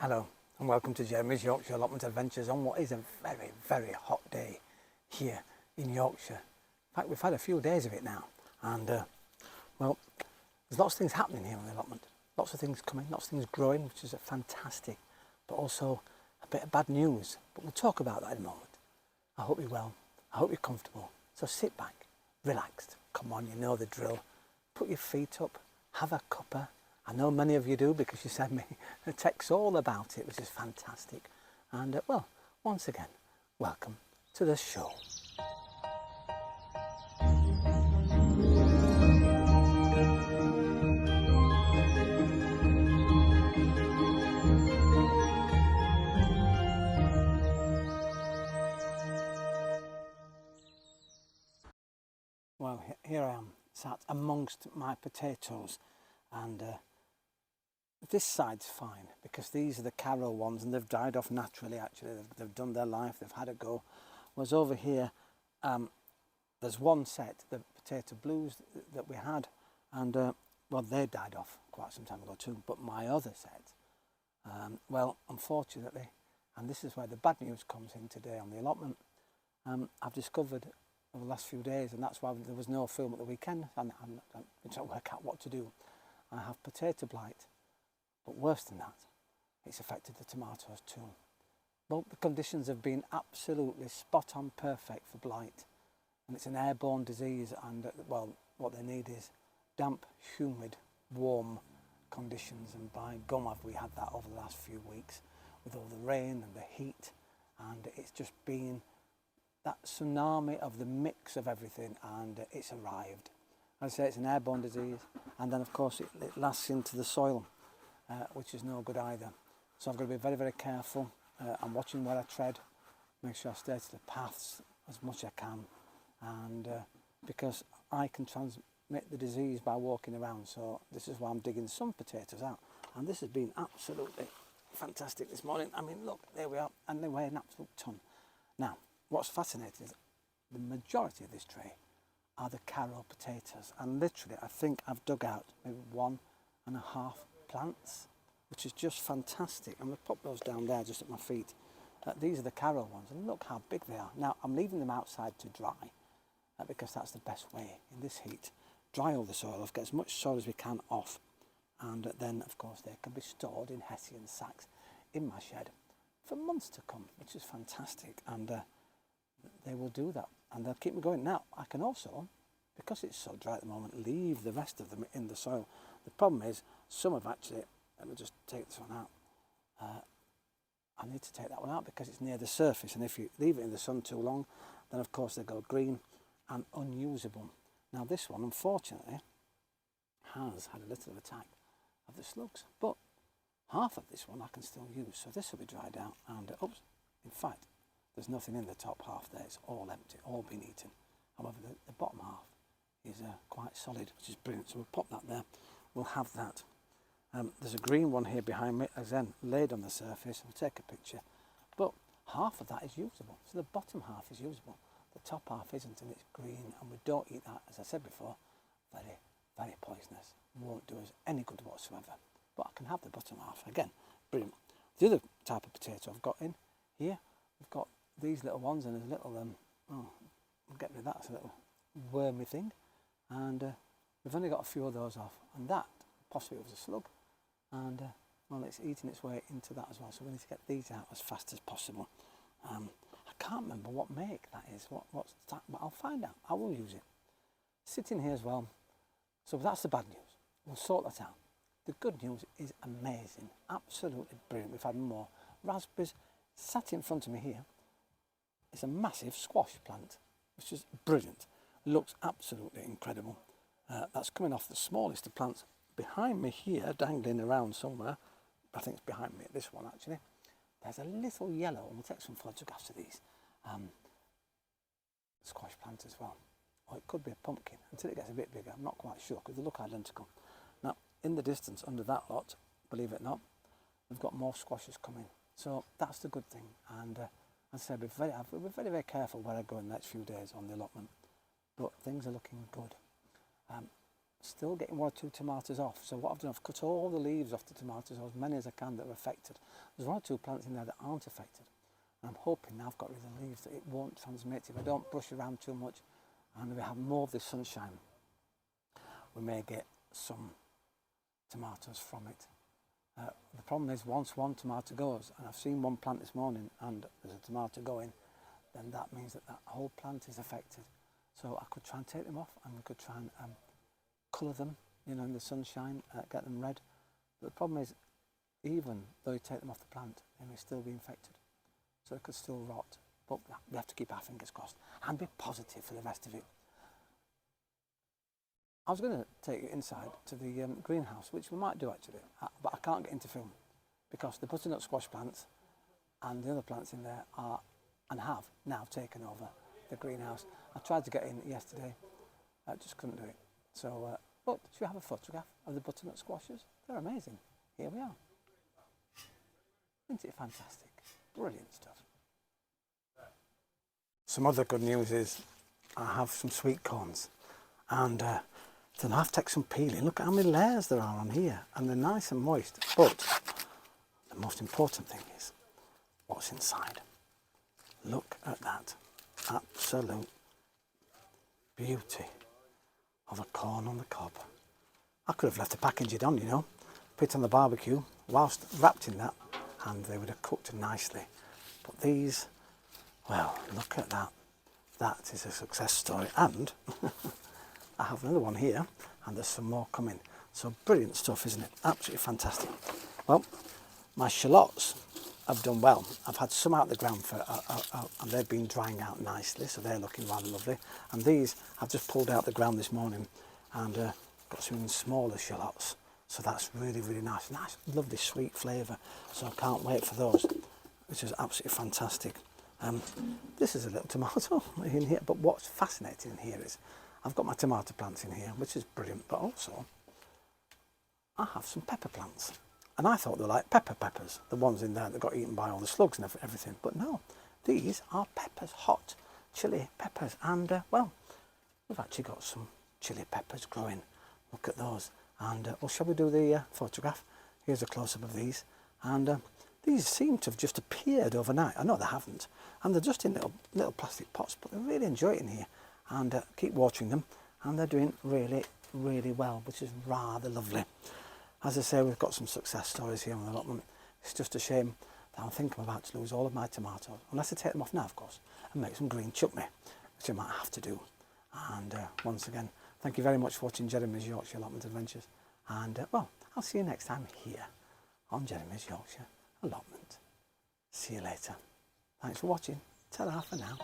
Hello and welcome to Jeremy's Yorkshire Allotment Adventures on what is a very, very hot day here in Yorkshire. In fact, we've had a few days of it now, and well, there's lots of things happening here on the allotment. Lots of things coming, lots of things growing, which is fantastic, but also a bit of bad news. But we'll talk about that in a moment. I hope you're well, I hope you're comfortable. So sit back, relaxed, come on, you know the drill. Put your feet up, have a cuppa. I know many of you do because you sent me a text all about it, which is fantastic. And well, once again, welcome to the show. Well, here I am, sat amongst my potatoes, and this side's fine because these are the Carrow ones and they've died off naturally. Actually, they've done their life, they've had a go. Whereas over here, there's one set, the potato blues that we had, and well, they died off quite some time ago too. But my other set, well, unfortunately, and this is where the bad news comes in today on the allotment, I've discovered over the last few days, and that's why there was no film at the weekend, and I'm trying to work out what to do. I have potato blight. But worse than that, it's affected the tomatoes too. Well, the conditions have been absolutely spot on perfect for blight. And it's an airborne disease, and well, what they need is damp, humid, warm conditions. And by gum have we had that over the last few weeks with all the rain and the heat. And it's just been that tsunami of the mix of everything, and it's arrived. As I say, it's an airborne disease, and then of course it lasts into the soil. Which is no good either. So I've got to be very, very careful. I'm watching where I tread, make sure I stay to the paths as much as I can, and because I can transmit the disease by walking around. So this is why I'm digging some potatoes out, and this has been absolutely fantastic this morning. I mean, look, there we are, and they weigh an absolute ton. Now, what's fascinating is the majority of this tray are the Carrow potatoes, and literally I think I've dug out maybe 1.5 plants, which is just fantastic. I'm going to pop those down there just at my feet. These are the Carrow ones, and look how big they are. Now I'm leaving them outside to dry because that's the best way in this heat. Dry all the soil off, get as much soil as we can off, and then of course they can be stored in hessian sacks in my shed for months to come, which is fantastic. And they will do that, and they'll keep me going. Now I can also, because it's so dry at the moment, leave the rest of them in the soil. The problem is some have actually, let me just take this one out. I need to take that one out because it's near the surface, and if you leave it in the sun too long, then of course they go green and unusable. Now this one, unfortunately, has had a little attack of the slugs, but half of this one I can still use, so this will be dried out, and oops, in fact, there's nothing in the top half there, it's all empty, all been eaten. However, the bottom half is quite solid, which is brilliant, so we'll pop that there. We'll have that. There's a green one here behind me, again laid on the surface. We'll take a picture, but half of that is usable, so the bottom half is usable, the top half isn't, and it's green, and we don't eat that. As I said before, very, very poisonous, won't do us any good whatsoever, but I can have the bottom half. Again, brilliant. The other type of potato I've got in here, we've got these little ones, and there's a little oh, we'll get rid of that, it's a little wormy thing, and we've only got a few of those off, and that possibly was a slug, and well, it's eating its way into that as well, so we need to get these out as fast as possible. I can't remember what make that is, what's that, but I'll find out. I will use it. Sitting here as well, so that's the bad news. We'll sort that out. The good news is amazing, absolutely brilliant. We've had more raspberries sat in front of me here. It's a massive squash plant, which is brilliant. Looks absolutely incredible. That's coming off the smallest of plants. Behind me here, dangling around somewhere, I think it's behind me, this one actually, there's a little yellow, and we'll take some photographs of these, squash plant as well. Or it could be a pumpkin, until it gets a bit bigger, I'm not quite sure, because they look identical. Now, in the distance, under that lot, believe it or not, we've got more squashes coming. So that's the good thing, and as I said, we'll be very, very careful where I go in the next few days on the allotment, but things are looking good. still getting 1 or 2 tomatoes off. So what I've done, I've cut all the leaves off the tomatoes, or as many as I can that are affected. There's 1 or 2 plants in there that aren't affected. And I'm hoping now I've got rid of the leaves that it won't transmit. If I don't brush around too much and we have more of the sunshine, we may get some tomatoes from it. The problem is once 1 tomato goes, and I've seen 1 plant this morning and there's a tomato going, then that means that that whole plant is affected. So I could try and take them off, and we could try and colour them, you know, in the sunshine, get them red. But the problem is, even though you take them off the plant, they may still be infected. So it could still rot. But we have to keep our fingers crossed and be positive for the rest of it. I was going to take you inside to the greenhouse, which we might do actually, but I can't get into film because the butternut squash plants and the other plants in there are and have now taken over the greenhouse. I tried to get in yesterday, I just couldn't do it. So, look, should we have a photograph of the butternut squashes? They're amazing. Here we are. Isn't it fantastic? Brilliant stuff. Some other good news is I have some sweetcorns, and then I have to take some peeling. Look at how many layers there are on here, and they're nice and moist. But the most important thing is what's inside. Look at that absolute beauty of a corn on the cob. I could have left the packaging on, you know, put it on the barbecue whilst wrapped in that, and they would have cooked nicely. But these, well, look at that. That is a success story. And I have another one here, and there's some more coming. So brilliant stuff, isn't it? Absolutely fantastic. Well, my shallots have done well. I've had some out of the ground and they've been drying out nicely, so they're looking rather lovely. And these I've just pulled out the ground this morning, and got some even smaller shallots. So that's really, really nice. Nice, lovely sweet flavour. So I can't wait for those, which is absolutely fantastic. This is a little tomato in here, but what's fascinating in here is I've got my tomato plants in here, which is brilliant, but also I have some pepper plants. And I thought they were like peppers, the ones in there that got eaten by all the slugs and everything. But no, these are peppers, hot chili peppers. And, well, we've actually got some chili peppers growing. Look at those. And, well, shall we do the photograph? Here's a close-up of these. And these seem to have just appeared overnight. I know they haven't. And they're just in little plastic pots, but they really enjoy it in here. And keep watering them. And they're doing really, really well, which is rather lovely. As I say, we've got some success stories here on the allotment. It's just a shame that I think I'm about to lose all of my tomatoes, unless I take them off now, of course, and make some green chutney, which I might have to do. And once again, thank you very much for watching Jeremy's Yorkshire Allotment Adventures. And, well, I'll see you next time here on Jeremy's Yorkshire Allotment. See you later. Thanks for watching. Ta-ra for now.